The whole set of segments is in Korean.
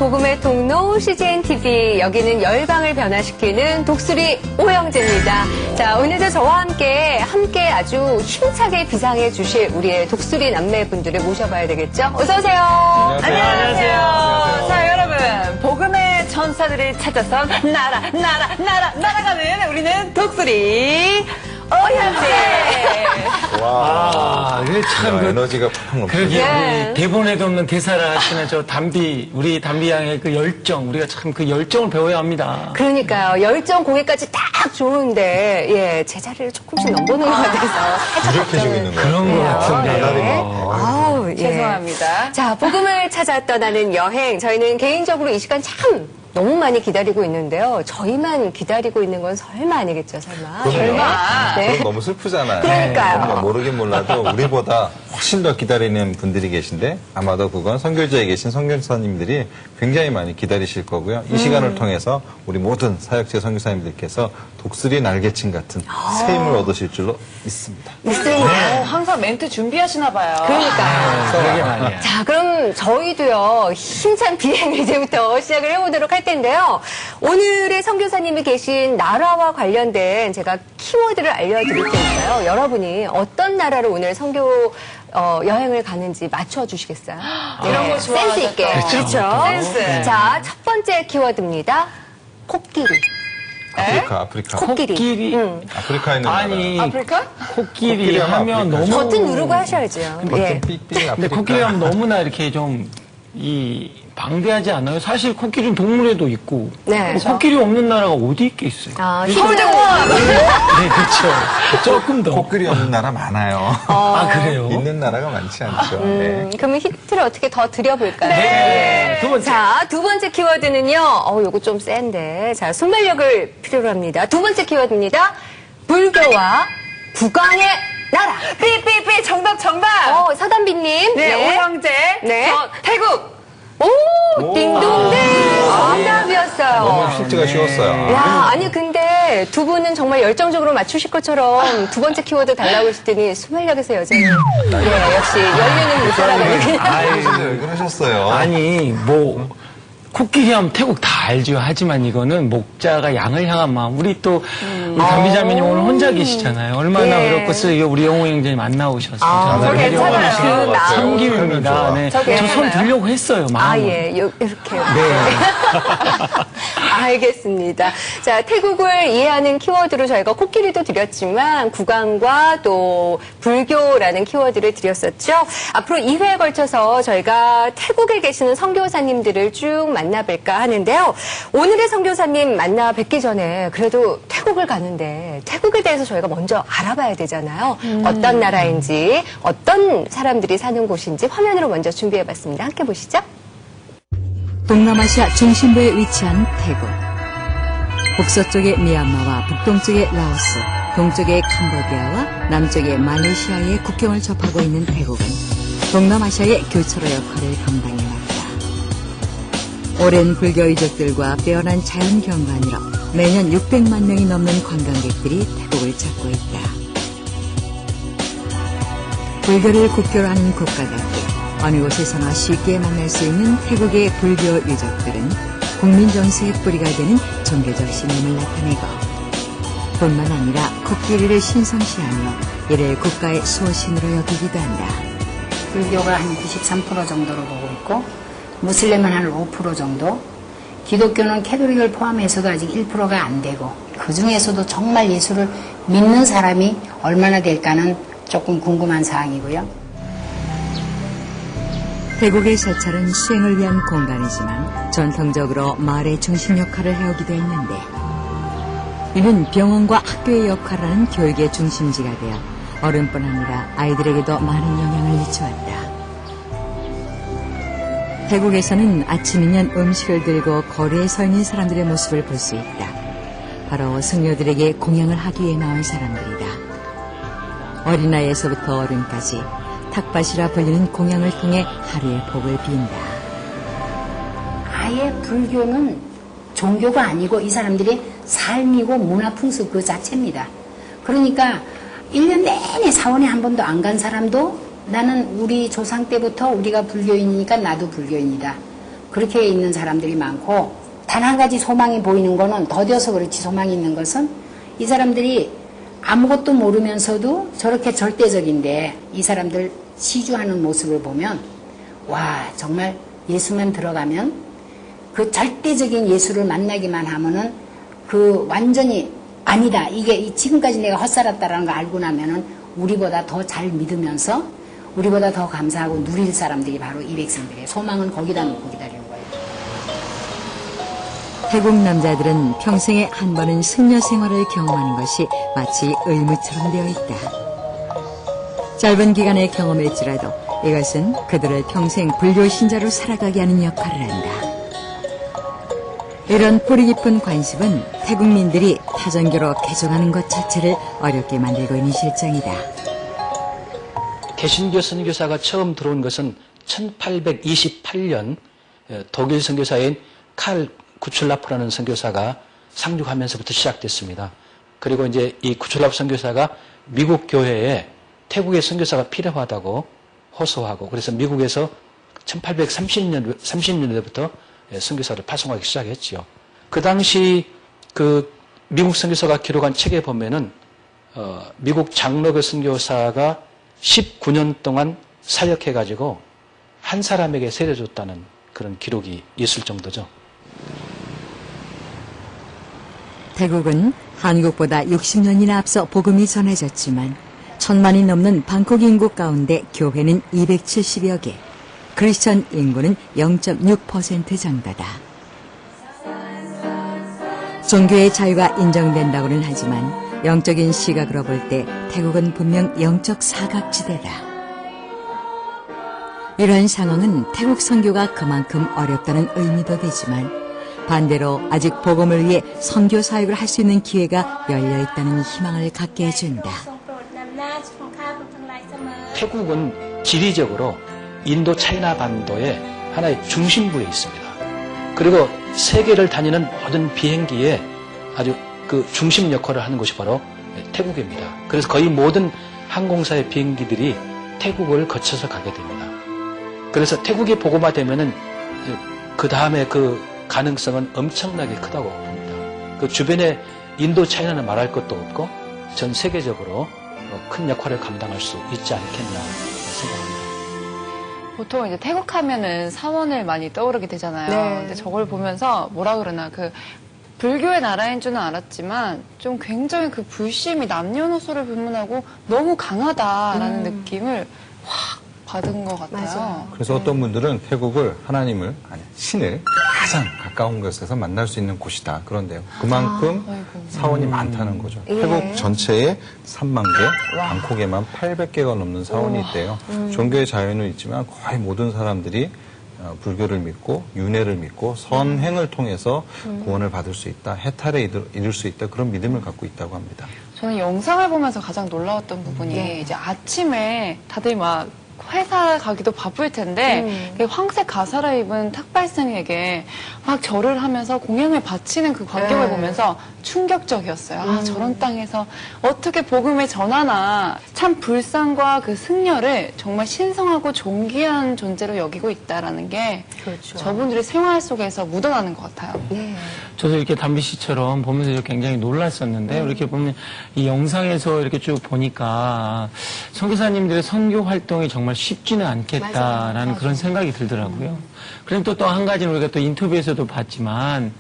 복음의 통로 CGN-TV, 여기는 열방을 변화시키는 독수리 오영재입니다. 자, 오늘도 저와 함께 아주 힘차게 비상해 주실 우리의 독수리 남매분들을 모셔봐야 되겠죠? 어서오세요. 안녕하세요. 자, 여러분. 복음의 천사들이 찾아서 날아가는 우리는 독수리 오영재. 와, 이게 참 에너지가 팍 넘쳐. 그러게 네. 우리 대본에도 없는 대사를 하시는 저 우리 담비 양의 그 열정, 우리가 참 그 열정을 배워야 합니다. 그러니까요. 열정 공예까지 딱 좋은데, 예, 제자리를 조금씩 넘보는 것 같아서. 부족해지고 있는 거예요. 그런 것 같은데요. 네. 아우, 예. 죄송합니다. 자, 복음을 찾아 떠나는 여행. 저희는 개인적으로 이 시간 참 너무 많이 기다리고 있는데요. 저희만 기다리고 있는 건 설마 아니겠죠, 설마. 설마. 네. 그럼 너무 슬프잖아요. 그러니까요. 우리가 모르긴 몰라도 우리보다 훨씬 더 기다리는 분들이 계신데 아마도 그건 선교지에 계신 선교사님들이 굉장히 많이 기다리실 거고요. 이 시간을 통해서 우리 모든 사역제 선교사님들께서 독수리 날개침 같은 새 힘을 얻으실 줄로 믿습니다. 있습니다. 항상 멘트 준비하시나 봐요. 그러니까요. 그러게 말이야. 자, 그럼 저희도요, 힘찬 비행을 이제부터 시작을 해보도록 할 텐데요. 오늘의 선교사님이 계신 나라와 관련된 제가 키워드를 알려드릴 테니까요. 여러분이 어떤 나라로 오늘 선교 여행을 가는지 맞춰주시겠어요? 이런 거 좋아하죠, 센스 있게. 또. 그렇죠. 센스. 자, 첫 번째 키워드입니다. 코끼리. 아프리카. 코끼리. 아프리카에 있는 아니, 나라. 아프리카? 코끼리 하면 아프리카. 너무. 버튼 누르고 하셔야죠. 버튼 예. 삑삑 근데 아프리카. 코끼리 하면 너무나 이렇게 좀, 방대하지 않아요? 사실 코끼리는 동물에도 있고. 네. 코끼리 없는 나라가 어디 있겠어요? 아, 서울대공원! 네, 그렇죠. 조금 더. 코끼리 없는 나라 많아요. 아, 그래요? 있는 나라가 많지 않죠. 네. 그러면 힌트를 어떻게 더 드려볼까요? 네. 두 번째. 자, 두 번째 키워드는요. 요거 좀 센데. 자, 순발력을 필요로 합니다. 두 번째 키워드입니다. 불교와 국왕의 나라. 삐삐삐 정답. 서담비님. 네, 오영재. 네. 저 태국. 오, 딩동댕. 정답이었어요. 너무 힌트가 쉬웠어요. 야, 아니 근데 두 분은 정말 열정적으로 맞추실 것처럼 두 번째 키워드 달라고 했더니 순발력에서 여전히 역시 열리는 물사람이 왜 그러셨어요? 아니, 코끼리 하면 태국 다 알죠. 하지만 이거는 목자가 양을 향한 마음. 우리 또, 우리 담비자매님 오늘 혼자 계시잖아요. 얼마나 네. 어렵겠어요. 이게 우리 영호 형제님 안 나오셔서. 저 괜찮아요. 그 마음. 섬김입니다. 네. 저 저 손 들려고 했어요, 마음을. 이렇게요. 네. 알겠습니다. 자, 태국을 이해하는 키워드로 저희가 코끼리도 드렸지만 국왕과 또 불교라는 키워드를 드렸었죠. 앞으로 2회에 걸쳐서 저희가 태국에 계시는 선교사님들을 쭉 만나뵐까 하는데요. 오늘의 선교사님 만나 뵙기 전에 그래도 태국을 가는데 태국에 대해서 저희가 먼저 알아봐야 되잖아요. 어떤 나라인지, 어떤 사람들이 사는 곳인지 화면으로 먼저 준비해봤습니다. 함께 보시죠. 동남아시아 중심부에 위치한 태국. 북서쪽에 미얀마와 북동쪽에 라오스, 동쪽에 캄보디아와 남쪽에 말레이시아의 국경을 접하고 있는 태국은 동남아시아의 교차로 역할을 감당해왔다. 오랜 불교 이족들과 빼어난 자연 경관으로 매년 600만 명이 넘는 관광객들이 태국을 찾고 있다. 불교를 국교로 하는 국가답게 어느 곳에서나 쉽게 만날 수 있는 태국의 불교 유족들은 국민 정서의 뿌리가 되는 종교적 신념을 나타내고 뿐만 아니라 코끼리를 신성시하며 이를 국가의 수호신으로 여기기도 한다. 불교가 한 93% 정도로 보고 있고 무슬림은 한 5% 정도, 기독교는 캐톨릭을 포함해서도 아직 1%가 안 되고 그 중에서도 정말 예수를 믿는 사람이 얼마나 될까는 조금 궁금한 사항이고요. 태국의 사찰은 수행을 위한 공간이지만 전통적으로 마을의 중심 역할을 해오기도 했는데 이는 병원과 학교의 역할을 하는 교육의 중심지가 되어 어른뿐 아니라 아이들에게도 많은 영향을 미쳐왔다. 태국에서는 아침이면 음식을 들고 거리에 서 있는 사람들의 모습을 볼 수 있다. 바로 승려들에게 공양을 하기 위해 나온 사람들이다. 어린아이에서부터 어른까지 탁밭이라 불리는 공양을 통해 하루의 복을 빈다. 아예 불교는 종교가 아니고 이 사람들의 삶이고 문화 풍습 그 자체입니다. 그러니까 1년 내내 사원에 한 번도 안 간 사람도 나는 우리 조상 때부터 우리가 불교인이니까 나도 불교인이다. 그렇게 있는 사람들이 많고 단 한 가지 소망이 보이는 거는 더뎌서 그렇지 소망이 있는 것은 이 사람들이 아무것도 모르면서도 저렇게 절대적인데 이 사람들 시주하는 모습을 보면 와 정말 예수만 들어가면 그 절대적인 예수를 만나기만 하면은 그 완전히 아니다 이게 지금까지 내가 헛살았다라는 거 알고 나면은 우리보다 더 잘 믿으면서 우리보다 더 감사하고 누릴 사람들이 바로 이 백성들이에요. 소망은 거기다 놓고 기다리는 거예요. 태국 남자들은 평생에 한 번은 승려 생활을 경험하는 것이 마치 의무처럼 되어 있다. 짧은 기간의 경험일지라도 이것은 그들을 평생 불교 신자로 살아가게 하는 역할을 한다. 이런 뿌리 깊은 관습은 태국민들이 타전교로 개종하는 것 자체를 어렵게 만들고 있는 실정이다. 개신교 선교사가 처음 들어온 것은 1828년 독일 선교사인 칼 구출라프라는 선교사가 상륙하면서부터 시작됐습니다. 그리고 이제 이 구출라프 선교사가 미국 교회에 태국의 선교사가 필요하다고 호소하고 그래서 미국에서 1830년대부터 선교사를 파송하기 시작했죠. 그 당시 그 미국 선교사가 기록한 책에 보면은 미국 장로교 선교사가 19년 동안 사역해가지고 한 사람에게 세례줬다는 그런 기록이 있을 정도죠. 태국은 한국보다 60년이나 앞서 복음이 전해졌지만 1000만이 넘는 방콕 인구 가운데 교회는 270여 개, 크리스천 인구는 0.6% 정도다. 종교의 자유가 인정된다고는 하지만 영적인 시각으로 볼 때 태국은 분명 영적 사각지대다. 이런 상황은 태국 선교가 그만큼 어렵다는 의미도 되지만 반대로 아직 복음을 위해 선교 사역을 할 수 있는 기회가 열려 있다는 희망을 갖게 해준다. 태국은 지리적으로 인도 차이나 반도의 하나의 중심부에 있습니다. 그리고 세계를 다니는 모든 비행기에 아주 그 중심 역할을 하는 곳이 바로 태국입니다. 그래서 거의 모든 항공사의 비행기들이 태국을 거쳐서 가게 됩니다. 그래서 태국이 복음화되면은 그 다음에 그 가능성은 엄청나게 크다고 봅니다. 그 주변에 인도 차이나는 말할 것도 없고 전 세계적으로 큰 역할을 감당할 수 있지 않겠나 생각합니다. 보통 이제 태국 하면은 사원을 많이 떠오르게 되잖아요. 네. 근데 저걸 보면서 뭐라 그러나 그 불교의 나라인 줄은 알았지만 좀 굉장히 그 불심이 남녀노소를 불문하고 너무 강하다라는 느낌을 확 받은 것 같아요. 맞아요. 그래서 어떤 분들은 태국을 하나님을, 아니, 신을 가장 가까운 곳에서 만날 수 있는 곳이다. 그런데요. 그만큼 사원이 많다는 거죠. 예. 태국 전체에 3만 개, 방콕에만 800개가 넘는 사원이 있대요. 종교의 자유는 있지만 거의 모든 사람들이 불교를 믿고 윤회를 믿고 선행을 통해서 구원을 받을 수 있다. 해탈에 이를 수 있다. 그런 믿음을 갖고 있다고 합니다. 저는 영상을 보면서 가장 놀라웠던 부분이 이제 아침에 다들 막 회사 가기도 바쁠 텐데 황색 가사를 입은 탁발생에게 막 절을 하면서 공양을 바치는 그 광경을 보면서 충격적이었어요. 아, 저런 땅에서 어떻게 복음을 전하나. 참 불상과 그 승려를 정말 신성하고 존귀한 존재로 여기고 있다라는 게 그렇죠. 저분들의 생활 속에서 묻어나는 것 같아요. 저도 이렇게 담비 씨처럼 보면서 굉장히 놀랐었는데 이렇게 보면 이 영상에서 이렇게 쭉 보니까 선교사님들의 선교 활동이 정말 쉽지는 않겠다라는 그런 생각이 들더라고요. 그리고 또 한 가지는 우리가 또 인터뷰에서도 봤지만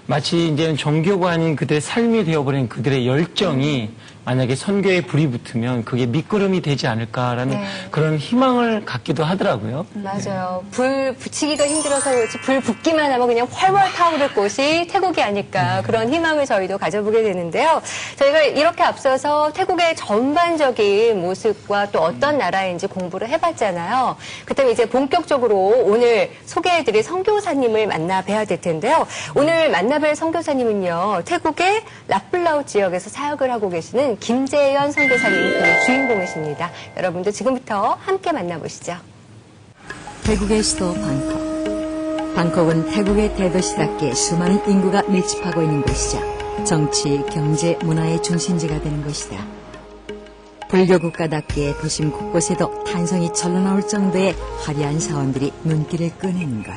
마치 이제는 종교가 아닌 그들의 삶이 되어버린 그들의 열정이 만약에 선교에 불이 붙으면 그게 밑거름이 되지 않을까라는 그런 희망을 갖기도 하더라고요. 맞아요. 불 붙이기가 힘들어서 그렇지 불 붙기만 하면 그냥 활활 타오를 곳이 태국이 아닐까 그런 희망을 저희도 가져보게 되는데요. 저희가 이렇게 앞서서 태국의 전반적인 모습과 또 어떤 나라인지 공부를 해봤잖아요. 그렇다면 이제 본격적으로 오늘 소개해드릴 선교사님을 만나 뵈야 될 텐데요. 오늘 만나뵐 선교사님은요. 태국의 라플라우 지역에서 사역을 하고 계시는 김재현 선교사님 그 주인공이십니다. 여러분들 지금부터 함께 만나보시죠. 태국의 수도 방콕. 방콕은 태국의 대도시답게 수많은 인구가 밀집하고 있는 곳이자 정치, 경제, 문화의 중심지가 되는 곳이다. 불교 국가답게 도심 곳곳에도 탄성이 절로 나올 정도의 화려한 사원들이 눈길을 끄는 것.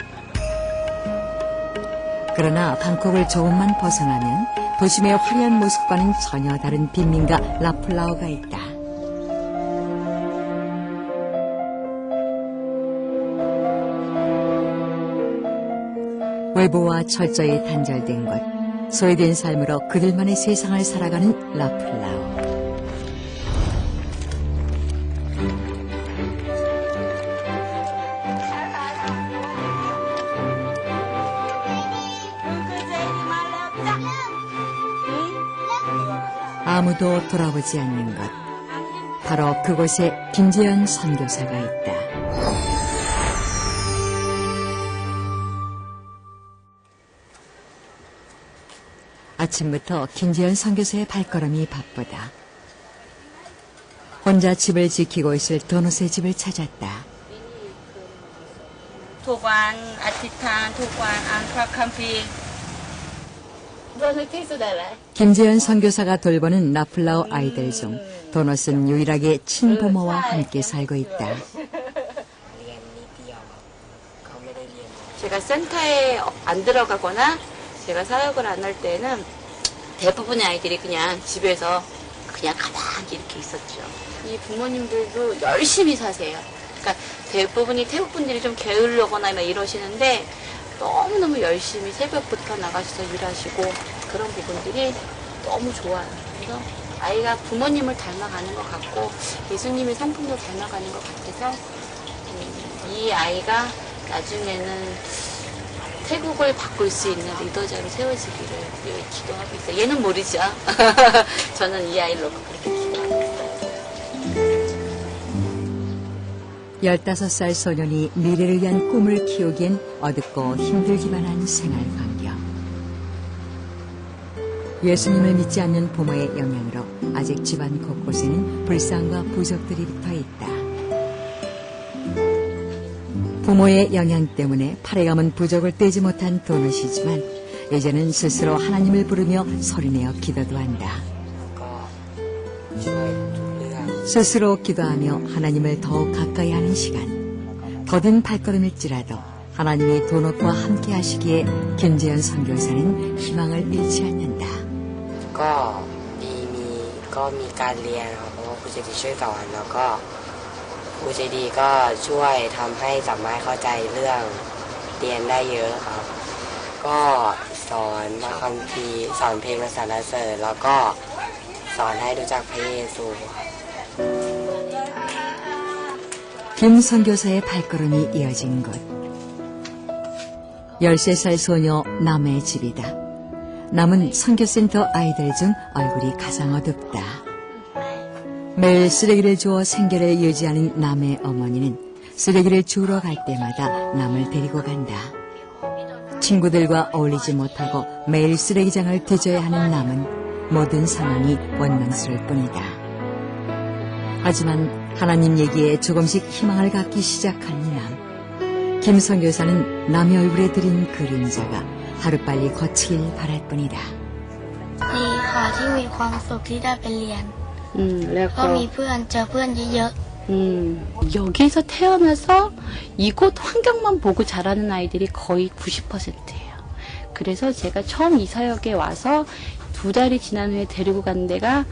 그러나 방콕을 조금만 벗어나면 도심의 화려한 모습과는 전혀 다른 빈민가 라플라오가 있다. 외부와 철저히 단절된 곳, 소외된 삶으로 그들만의 세상을 살아가는 라플라오. 아무도 돌아보지 않는 것. 바로 그곳에 김재현 선교사가 있다. 아침부터 김재현 선교사의 발걸음이 바쁘다. 혼자 집을 지키고 있을 도넛의 집을 찾았다. ทุกวันอธิษฐานทุกวันอ่านพระคัมภีร์ 김재현 선교사가 돌보는 라플라오 아이들 중 도넛은 유일하게 친부모와 함께 살고 있다. 제가 센터에 안 들어가거나 제가 사역을 안 할 때는 대부분의 아이들이 그냥 집에서 그냥 가만히 이렇게 있었죠. 이 부모님들도 열심히 사세요. 그러니까 대부분이 태국 분들이 좀 게으르거나 막 이러시는데 너무너무 열심히 새벽부터 나가셔서 일하시고 그런 부분들이 너무 좋아요. 그래서 아이가 부모님을 닮아가는 것 같고 예수님의 성품도 닮아가는 것 같아서 이 아이가 나중에는 태국을 바꿀 수 있는 리더자로 세워지기를 기도하고 있어요. 얘는 모르죠. 저는 이 아이를 놓고 그렇게 기도하고 있어요. 15살 소년이 미래를 위한 꿈을 키우기엔 어둡고 힘들기만 한 생활 환경. 예수님을 믿지 않는 부모의 영향으로 아직 집안 곳곳에는 불상과 부적들이 붙어 있다. 부모의 영향 때문에 팔에 감은 부적을 떼지 못한 도넛이지만 이제는 스스로 하나님을 부르며 소리내어 기도도 한다. 스스로 기도하며 하나님을 더욱 가까이 하는 시간. 더딘 발걸음일지라도 하나님이 도넛과 함께 하시기에 김재현 선교사는 희망을 잃지 않는다. ก็มีการเรียนครับเพราะว่าครูเจดีช่วยสอนแล้วก็ครูเจดีก็ช่วยทำให้สามารถเข้าใจเรื่องเรียนได้เยอะครับก็สอนพระคัมภีร์สอนเพลงสรรเสริญแล้วก็สอนให้รู้จักพระเยซู 김 선교사의 발걸음이 이어진 곳. 13살 소녀 남의 집이다. 남은 선교센터 아이들 중 얼굴이 가장 어둡다. 매일 쓰레기를 주워 생계를 유지하는 남의 어머니는 쓰레기를 주우러 갈 때마다 남을 데리고 간다. 친구들과 어울리지 못하고 매일 쓰레기장을 뒤져야 하는 남은 모든 상황이 원망스러울 뿐이다. 하지만 하나님 얘기에 조금씩 희망을 갖기 시작한 남. 김 선교사는 남의 얼굴에 들인 그림자가 하루빨리 거치길 바랄 뿐이다. ดีค่ะที่มีความสุขที่ได้ไปเรียน แล้ว ก็ ก็ มีเพื่อนเจอเพื่อนเยอะ 여기에서 태어나서 이곳 환경만 보고 자라는 아이들이 거의 90%예요. 그래서 제가 처음 이 사역에 와서 2달이 지난 후에 데리고 간 데가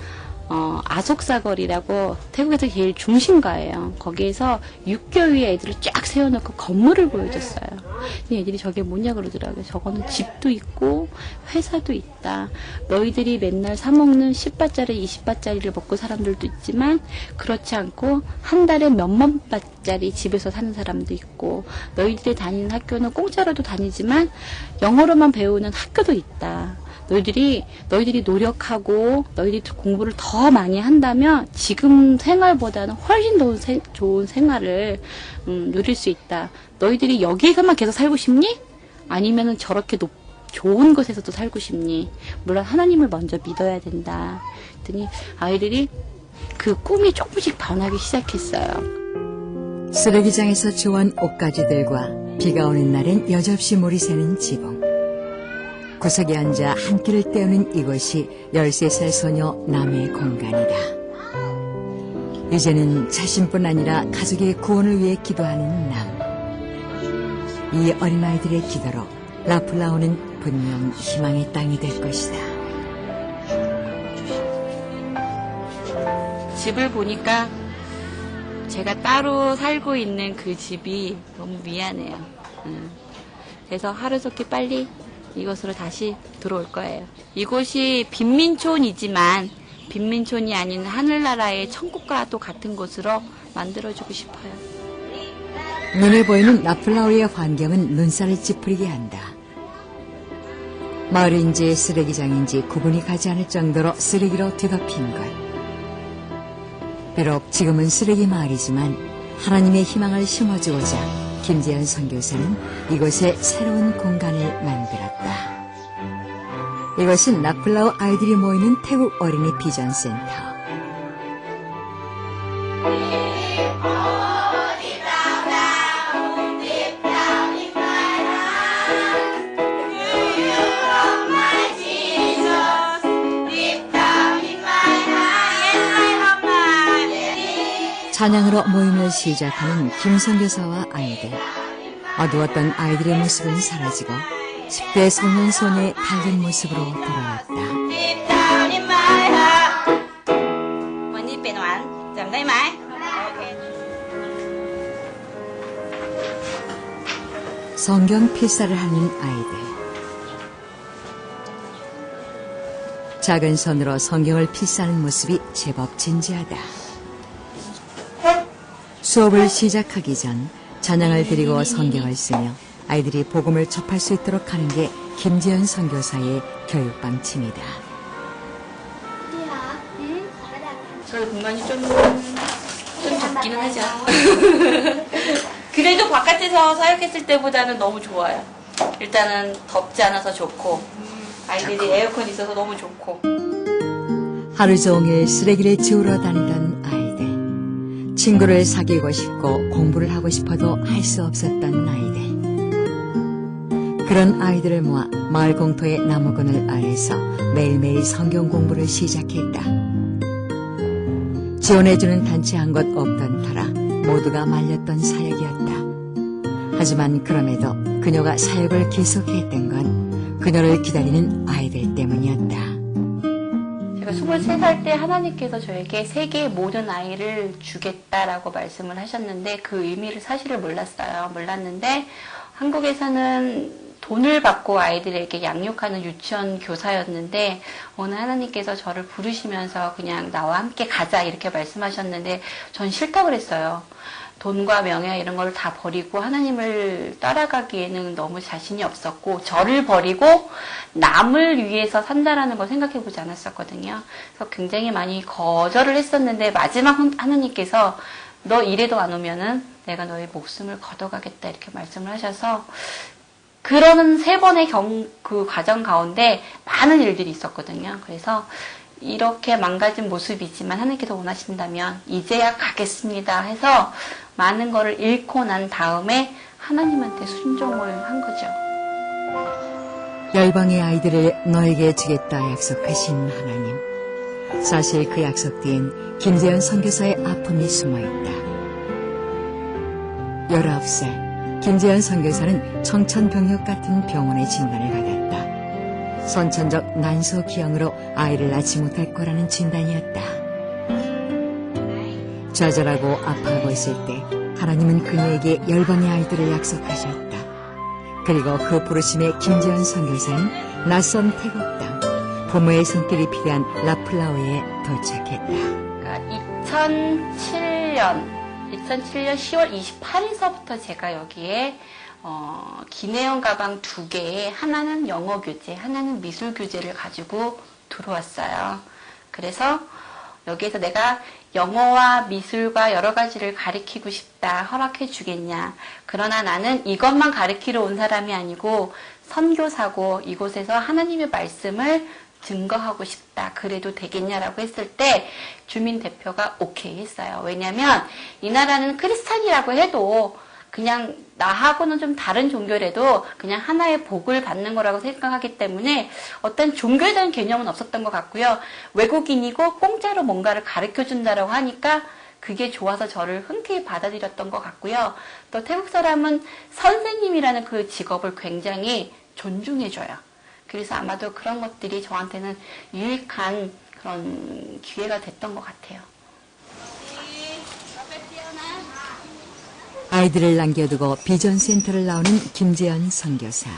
아속사거리라고 태국에서 제일 중심가예요. 거기에서 6개월의 애들을 쫙 세워놓고 건물을 보여줬어요. 근데 애들이 저게 뭐냐 그러더라고요. 저거는 집도 있고 회사도 있다. 너희들이 맨날 사먹는 10바짜리 20바짜리를 먹고 사람들도 있지만 그렇지 않고 한 달에 몇만 바짜리 집에서 사는 사람도 있고 너희들이 다니는 학교는 공짜로도 다니지만 영어로만 배우는 학교도 있다. 너희들이 노력하고 너희들이 공부를 더 많이 한다면 지금 생활보다는 훨씬 더 좋은 생활을 누릴 수 있다. 너희들이 여기에서만 계속 살고 싶니? 아니면은 저렇게 좋은 곳에서도 살고 싶니? 물론 하나님을 먼저 믿어야 된다. 그랬더니 아이들이 그 꿈이 조금씩 변하기 시작했어요. 쓰레기장에서 주워온 옷가지들과 비가 오는 날엔 여접시 물이 새는 지붕. 구석에 앉아 한 끼를 때우는 이곳이 13살 소녀 남의 공간이다. 이제는 자신뿐 아니라 가족의 구원을 위해 기도하는 남. 이 어린아이들의 기도로 라플라오는 분명 희망의 땅이 될 것이다. 집을 보니까 제가 따로 살고 있는 그 집이 너무 미안해요. 그래서 하루속히 빨리 이곳으로 다시 들어올 거예요. 이곳이 빈민촌이지만 빈민촌이 아닌 하늘나라의 천국과도 같은 곳으로 만들어주고 싶어요. 눈에 보이는 라플라우의 환경은 눈살을 찌푸리게 한다. 마을인지 쓰레기장인지 구분이 가지 않을 정도로 쓰레기로 뒤덮인 것. 비록 지금은 쓰레기 마을이지만 하나님의 희망을 심어주고자 김재현 선교사는 이곳에 새로운 공간을 만들었다. 이것은 라플라우 아이들이 모이는 태국 어린이 비전센터. 찬양으로 모임을 시작하는 김 선교사와 아이들. 어두웠던 아이들의 모습은 사라지고 10대 소년 소녀의 밝은 모습으로 돌아왔다. 성경 필사를 하는 아이들. 작은 손으로 성경을 필사하는 모습이 제법 진지하다. 수업을 시작하기 전 찬양을 드리고 성경을 쓰며 아이들이 복음을 접할 수 있도록 하는 게 김재현 선교사의 교육 방침이다. 저희 공간이 좀 좁기는 하죠. 그래도 바깥에서 사역했을 때보다는 너무 좋아요. 일단은 덥지 않아서 좋고 아이들이 에어컨 있어서 너무 좋고. 하루 종일 쓰레기를 지우러 다니던 아이들. 친구를 사귀고 싶고 공부를 하고 싶어도 할 수 없었던 아이들. 그런 아이들을 모아 마을 공터의 나무그늘 아래서 매일매일 성경 공부를 시작했다. 지원해주는 단체 한 곳 없던 터라 모두가 말렸던 사역이었다. 하지만 그럼에도 그녀가 사역을 계속했던 건 그녀를 기다리는 아이들 때문이었다. 제가 23살 때 하나님께서 저에게 세계의 모든 아이를 주겠다라고 말씀을 하셨는데 그 의미를 사실을 몰랐어요. 몰랐는데 한국에서는 돈을 받고 아이들에게 양육하는 유치원 교사였는데 오늘 하나님께서 저를 부르시면서 그냥 나와 함께 가자 이렇게 말씀하셨는데 전 싫다고 그랬어요. 돈과 명예 이런 걸 다 버리고 하나님을 따라가기에는 너무 자신이 없었고 저를 버리고 남을 위해서 산다라는 걸 생각해 보지 않았었거든요. 그래서 굉장히 많이 거절을 했었는데 마지막 하나님께서 너 이래도 안 오면은 내가 너의 목숨을 걷어가겠다 이렇게 말씀을 하셔서 그러는 3번의 그 과정 가운데 많은 일들이 있었거든요. 그래서 이렇게 망가진 모습이지만 하나님께서 원하신다면 이제야 가겠습니다 해서 많은 거를 잃고 난 다음에 하나님한테 순종을 한 거죠. 열방의 아이들을 너에게 주겠다 약속하신 하나님. 사실 그 약속 뒤엔 김재현 선교사의 아픔이 숨어있다. 19살 김재현 선교사는 청천벽력 같은 병원의 진단을 받았다. 선천적 난소기형으로 아이를 낳지 못할 거라는 진단이었다. 좌절하고 아파하고 있을 때 하나님은 그녀에게 열방의 아이들을 약속하셨다. 그리고 그 부르심에 김재현 선교사는 낯선 태국 땅, 부모의 손길이 필요한 라플라우에 도착했다. 그러니까 2007년 10월 28일서부터 제가 여기에 기내용 가방 2개에 하나는 영어 교재, 하나는 미술 교재를 가지고 들어왔어요. 그래서 여기에서 내가 영어와 미술과 여러 가지를 가르치고 싶다, 허락해 주겠냐. 그러나 나는 이것만 가르치러 온 사람이 아니고 선교사고 이곳에서 하나님의 말씀을 증거하고 싶다. 그래도 되겠냐라고 했을 때 주민 대표가 오케이 했어요. 왜냐하면 이 나라는 크리스찬이라고 해도 그냥 나하고는 좀 다른 종교라도 그냥 하나의 복을 받는 거라고 생각하기 때문에 어떤 종교에 대한 개념은 없었던 것 같고요. 외국인이고 공짜로 뭔가를 가르쳐준다라고 하니까 그게 좋아서 저를 흔쾌히 받아들였던 것 같고요. 또 태국 사람은 선생님이라는 그 직업을 굉장히 존중해줘요. 그래서 아마도 그런 것들이 저한테는 유익한 그런 기회가 됐던 것 같아요. 아이들을 남겨두고 비전센터를 나오는 김재현 선교사.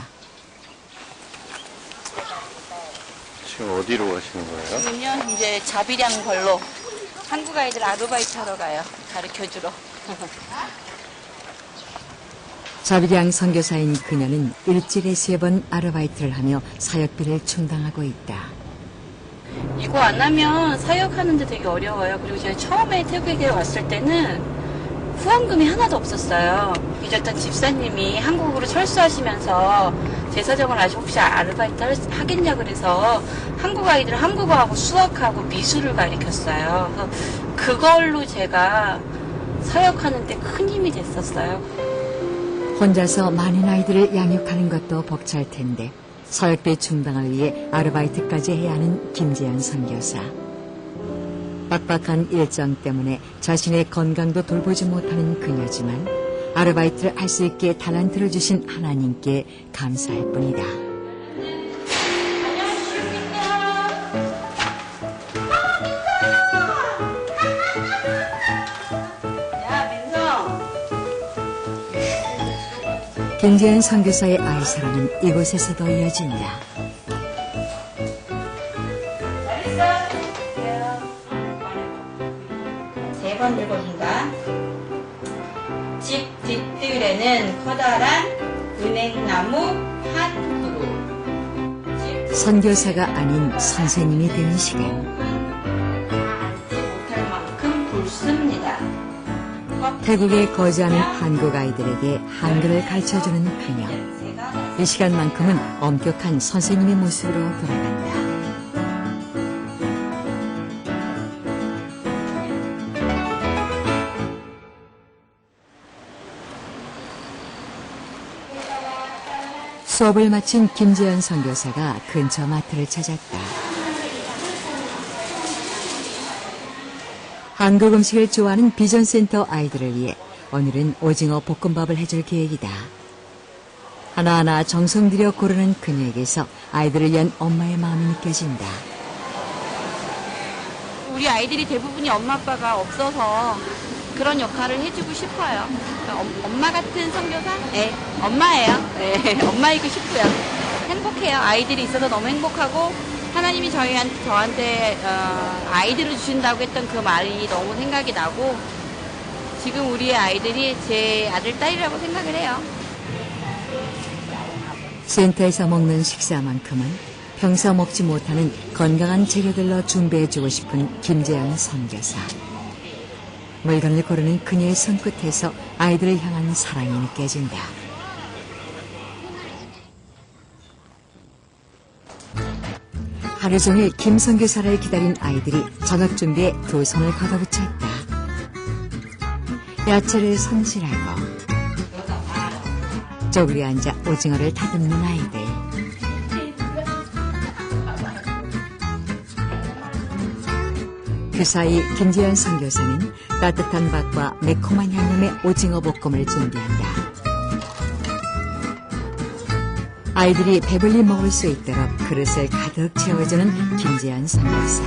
지금 어디로 가시는 거예요? 지금요, 이제 자비량 벌로 한국 아이들 아르바이트 하러 가요. 가르쳐주러. 자비량 선교사인 그녀는 일주일에 3번 아르바이트를 하며 사역비를 충당하고 있다. 이거 안 하면 사역하는데 되게 어려워요. 그리고 제가 처음에 태국에 왔을 때는 후원금이 하나도 없었어요. 잊었던 집사님이 한국으로 철수하시면서 제 사정을 아시고 혹시 아르바이트 하겠냐 그래서 한국 아이들 한국어하고 수학하고 미술을 가르쳤어요. 그래서 그걸로 제가 사역하는 데 큰 힘이 됐었어요. 혼자서 많은 아이들을 양육하는 것도 벅찰 텐데 사역비 충당을 위해 아르바이트까지 해야 하는 김재현 선교사. 빡빡한 일정 때문에 자신의 건강도 돌보지 못하는 그녀지만 아르바이트를 할 수 있게 달란트를 주신 하나님께 감사할 뿐이다. 김재현 선교사의 아이사랑은 이곳에서도 이어진다. 세 번 읽어준다. 집 뒷뜰에는 커다란 은행나무 한 그루. 선교사가 아닌 선생님이 되는 시간. 앉지 못할 만큼 굵습니다. 태국에 거주하는 한국 아이들에게 한글을 가르쳐주는 그녀. 이 시간만큼은 엄격한 선생님의 모습으로 돌아간다. 수업을 마친 김재현 선교사가 근처 마트를 찾았다. 한국 음식을 좋아하는 비전센터 아이들을 위해 오늘은 오징어 볶음밥을 해줄 계획이다. 하나하나 정성 들여 고르는 그녀에게서 아이들을 위한 엄마의 마음이 느껴진다. 우리 아이들이 대부분이 엄마 아빠가 없어서 그런 역할을 해주고 싶어요. 그러니까 엄마 같은 선교사? 네, 엄마예요. 네, 엄마이고 싶고요. 행복해요. 아이들이 있어서 너무 행복하고 하나님이 저한테 아이들을 주신다고 했던 그 말이 너무 생각이 나고 지금 우리의 아이들이 제 아들, 딸이라고 생각을 해요. 센터에서 먹는 식사만큼은 평소 먹지 못하는 건강한 재료들로 준비해주고 싶은 김재현 선교사. 물건을 고르는 그녀의 손끝에서 아이들을 향한 사랑이 느껴진다. 하루 종일 김 선교사를 기다린 아이들이 저녁 준비에 두 손을 걷어붙였다. 야채를 손질하고 쪼그려 앉아 오징어를 다듬는 아이들. 그 사이 김재현 선교사는 따뜻한 밥과 매콤한 양념의 오징어 볶음을 준비한다. 아이들이 배불리 먹을 수 있도록 그릇을 가득 채워주는 김재현 선교사.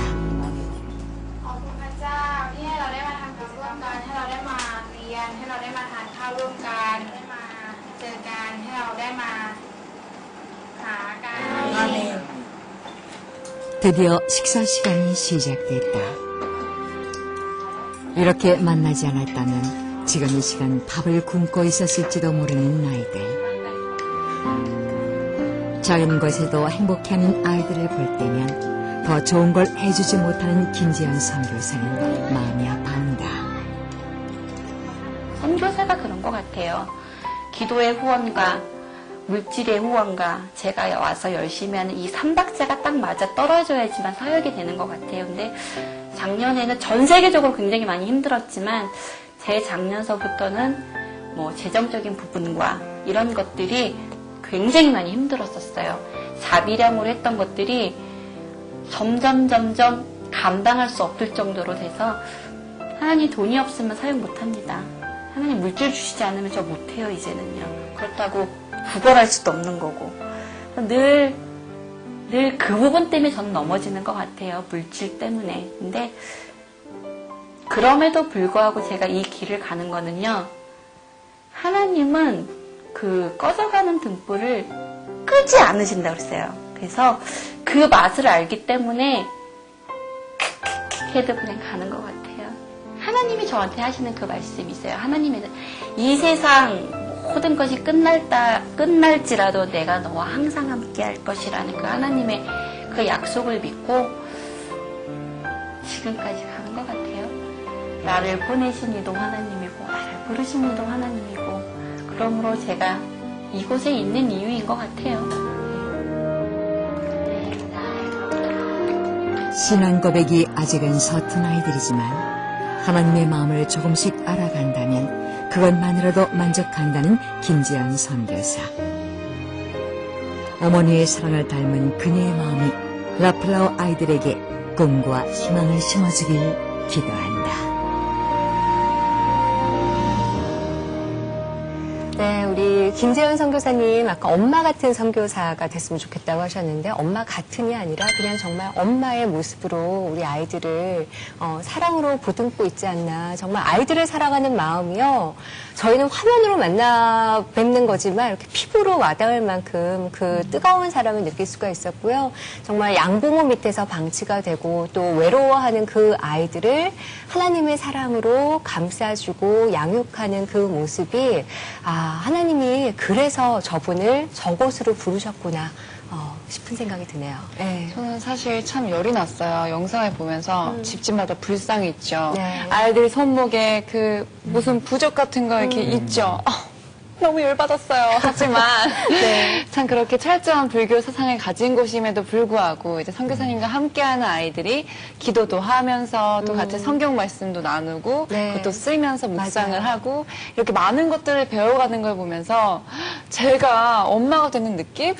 드디어 식사 시간이 시작됐다. 이렇게 만나지 않았다면 지금 이 시간 밥을 굶고 있었을지도 모르는 아이들. 작은 것에도 행복해하는 아이들을 볼 때면 더 좋은 걸 해주지 못하는 김재현 선교사는 마음이 아파한다. 선교사가 그런 것 같아요. 기도의 후원과 물질의 후원과 제가 와서 열심히 하는 이 3박자가 딱 맞아 떨어져야지만 사역이 되는 것 같아요. 근데 작년에는 전 세계적으로 굉장히 많이 힘들었지만 재작년서부터는 뭐 재정적인 부분과 이런 것들이 굉장히 많이 힘들었었어요. 자비량으로 했던 것들이 점점 감당할 수 없을 정도로 돼서 하나님 돈이 없으면 사역 못합니다. 하나님 물질 주시지 않으면 저 못해요 이제는요. 그렇다고 구걸할 수도 없는 거고 늘 늘 그 부분 때문에 저는 넘어지는 것 같아요. 물질 때문에. 근데 그럼에도 불구하고 제가 이 길을 가는 거는요. 하나님은 그 꺼져가는 등불을 끄지 않으신다고 그랬어요. 그래서 그 맛을 알기 때문에 크크크 해도 그냥 가는 것 같아요. 하나님이 저한테 하시는 그 말씀이 있어요. 하나님이 이 세상 모든 것이 끝날지라도 내가 너와 항상 함께 할 것이라는 그 하나님의 그 약속을 믿고 지금까지 가는 것 같아요. 나를 보내신 이도 하나님이고 나를 부르신 이도 하나님이고 그러므로 제가 이곳에 있는 이유인 것 같아요. 신앙 고백이 아직은 서툰 아이들이지만 하나님의 마음을 조금씩 알아간다면 그것만으로도 만족한다는 김지연 선교사. 어머니의 사랑을 닮은 그녀의 마음이 라플라워 아이들에게 꿈과 희망을 심어주길 기도한다. 네, 우리 김재현 선교사님 아까 엄마 같은 선교사가 됐으면 좋겠다고 하셨는데 엄마 같은이 아니라 그냥 정말 엄마의 모습으로 우리 아이들을 사랑으로 보듬고 있지 않나. 정말 아이들을 사랑하는 마음이요. 저희는 화면으로 만나 뵙는 거지만 이렇게 피부로 와닿을 만큼 그 뜨거운 사랑을 느낄 수가 있었고요. 정말 양부모 밑에서 방치가 되고 또 외로워하는 그 아이들을 하나님의 사랑으로 감싸주고 양육하는 그 모습이 하나님이 그래서 저분을 저곳으로 부르셨구나 싶은 생각이 드네요. 네. 저는 사실 참 열이 났어요. 영상을 보면서 집집마다 불상이 있죠. 네. 아이들 손목에 그 무슨 부적 같은 거 이렇게 있죠. 너무 열받았어요. 하지만 참 그렇게 철저한 불교 사상을 가진 곳임에도 불구하고 이제 선교사님과 함께하는 아이들이 기도도 하면서 또 같이 성경 말씀도 나누고 그것도 쓰면서 묵상을 맞아요. 하고 이렇게 많은 것들을 배워가는 걸 보면서 제가 엄마가 되는 느낌?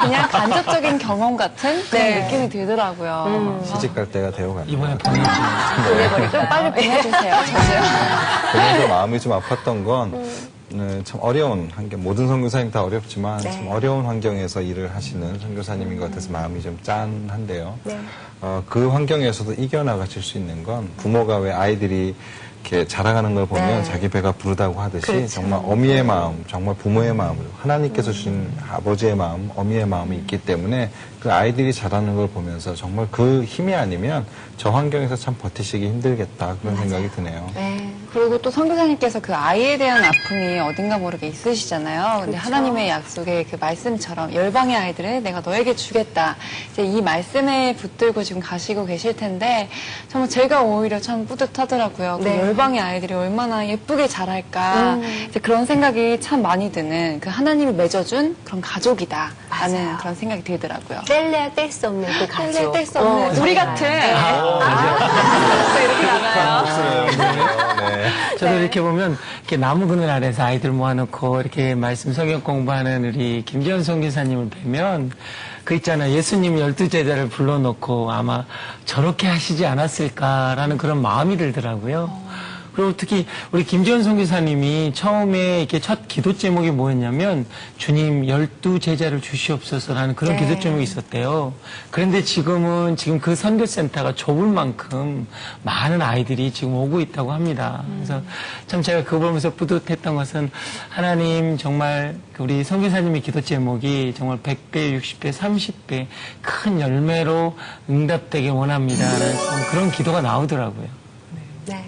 그냥 간접적인 경험 같은 그런 느낌이 들더라고요. 시집 갈 때가 되어가네요. 이번에 보내지. 좀 빨리 보내주세요. 저도요. 보면서 마음이 좀 아팠던 건 참 어려운 환경, 모든 선교사님 다 어렵지만 참 어려운 환경에서 일을 하시는 선교사님인 것 같아서 마음이 좀 짠한데요. 그 환경에서도 이겨나가실 수 있는 건 부모가 왜 아이들이 이렇게 자라가는 걸 보면 자기 배가 부르다고 하듯이 그렇죠. 정말 어미의 마음, 정말 부모의 마음으로 하나님께서 주신 아버지의 마음, 어미의 마음이 있기 때문에 그 아이들이 자라는 걸 보면서 정말 그 힘이 아니면 저 환경에서 참 버티시기 힘들겠다 그런 생각이 드네요. 네. 그리고 또 선교사님께서 그 아이에 대한 아픔이 어딘가 모르게 있으시잖아요. 근데 하나님의 약속의 그 말씀처럼 열방의 아이들을 내가 너에게 주겠다. 이제 이 말씀에 붙들고 지금 가시고 계실 텐데 정말 제가 오히려 참 뿌듯하더라고요. 그 열방의 아이들이 얼마나 예쁘게 자랄까. 이제 그런 생각이 참 많이 드는 그 하나님이 맺어준 그런 가족이다. 라는 그런 생각이 들더라고요. 뗄래야 뗄 수 없는 그 가족. 뗄 수 없는 우리 같은. 이렇게 나가요. 저도 이렇게 보면 이렇게 나무 그늘 아래서 아이들 모아놓고 이렇게 말씀 성경 공부하는 우리 김지연 선교사님을 뵈면 그 있잖아요. 예수님 12제자를 불러놓고 아마 저렇게 하시지 않았을까라는 그런 마음이 들더라고요. 그리고 특히 우리 김지연 선교사님이 처음에 이렇게 첫 기도 제목이 뭐였냐면 주님 12제자를 주시옵소서라는 그런 기도 제목이 있었대요. 그런데 지금 그 선교센터가 좁을 만큼 많은 아이들이 지금 오고 있다고 합니다. 그래서 참 제가 그거 보면서 뿌듯했던 것은 하나님 정말 우리 선교사님의 기도 제목이 정말 100배, 60배, 30배 큰 열매로 응답되길 원합니다라는 그런 기도가 나오더라고요. 네.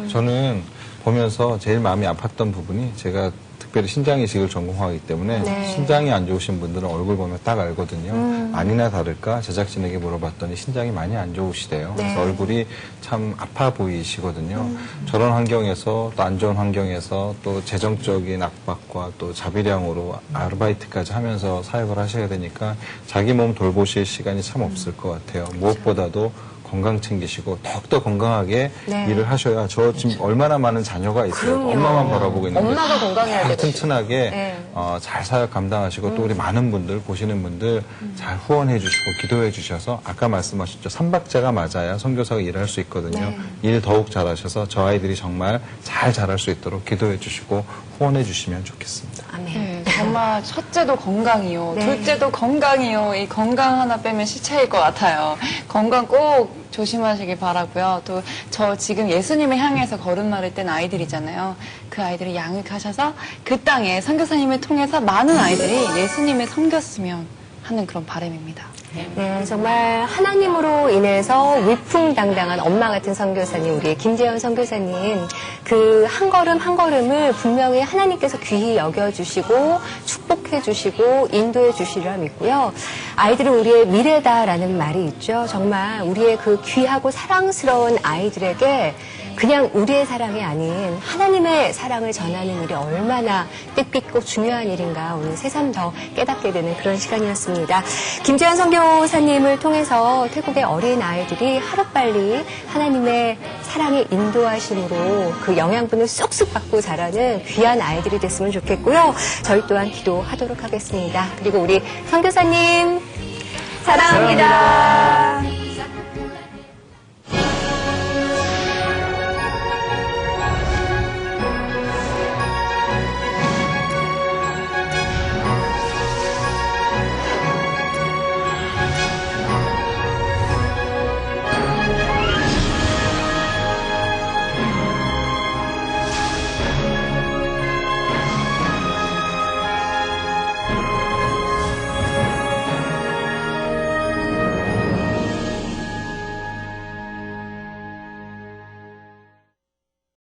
저는 보면서 제일 마음이 아팠던 부분이 제가 특별히 신장이식을 전공하기 때문에 신장이 안 좋으신 분들은 얼굴 보면 딱 알거든요. 아니나 다를까 제작진에게 물어봤더니 신장이 많이 안 좋으시대요. 그래서 얼굴이 참 아파 보이시거든요. 저런 환경에서 또 안 좋은 환경에서 또 재정적인 압박과 또 자비량으로 아르바이트까지 하면서 사역을 하셔야 되니까 자기 몸 돌보실 시간이 참 없을 것 같아요. 무엇보다도 건강 챙기시고 더욱더 건강하게 일을 하셔야 저 지금 얼마나 많은 자녀가 있어요. 엄마만 바라보고 있는데 엄마가 건강해야 되죠. 튼튼하게 잘 사역 감당하시고 또 우리 많은 분들 보시는 분들 잘 후원해 주시고 기도해 주셔서 아까 말씀하셨죠. 삼박자가 맞아야 선교사가 일할 수 있거든요. 일 더욱 잘하셔서 저 아이들이 정말 잘 자랄 수 있도록 기도해 주시고 후원해 주시면 좋겠습니다. 아멘. 네, 정말 첫째도 건강이요. 네. 둘째도 건강이요. 이 건강 하나 빼면 시체일 것 같아요. 건강 꼭 조심하시기 바라고요. 또 저 지금 예수님을 향해서 걸음마를 뗀 아이들이잖아요. 그 아이들을 양육하셔서 그 땅에 선교사님을 통해서 많은 아이들이 예수님을 섬겼으면 하는 그런 바람입니다. 네, 정말 하나님으로 인해서 위풍당당한 엄마 같은 선교사님, 우리 김재현 선교사님, 그 한 걸음 한 걸음을 분명히 하나님께서 귀히 여겨주시고 축복해주시고 인도해주시리라 믿고요. 아이들은 우리의 미래다라는 말이 있죠. 정말 우리의 그 귀하고 사랑스러운 아이들에게 그냥 우리의 사랑이 아닌 하나님의 사랑을 전하는 일이 얼마나 뜻깊고 중요한 일인가 오늘 새삼 더 깨닫게 되는 그런 시간이었습니다. 김재현 선교사님을 통해서 태국의 어린 아이들이 하루빨리 하나님의 사랑의 인도하심으로 그 영양분을 쏙쏙 받고 자라는 귀한 아이들이 됐으면 좋겠고요. 저희 또한 기도하도록 하겠습니다. 그리고 우리 선교사님 사랑합니다.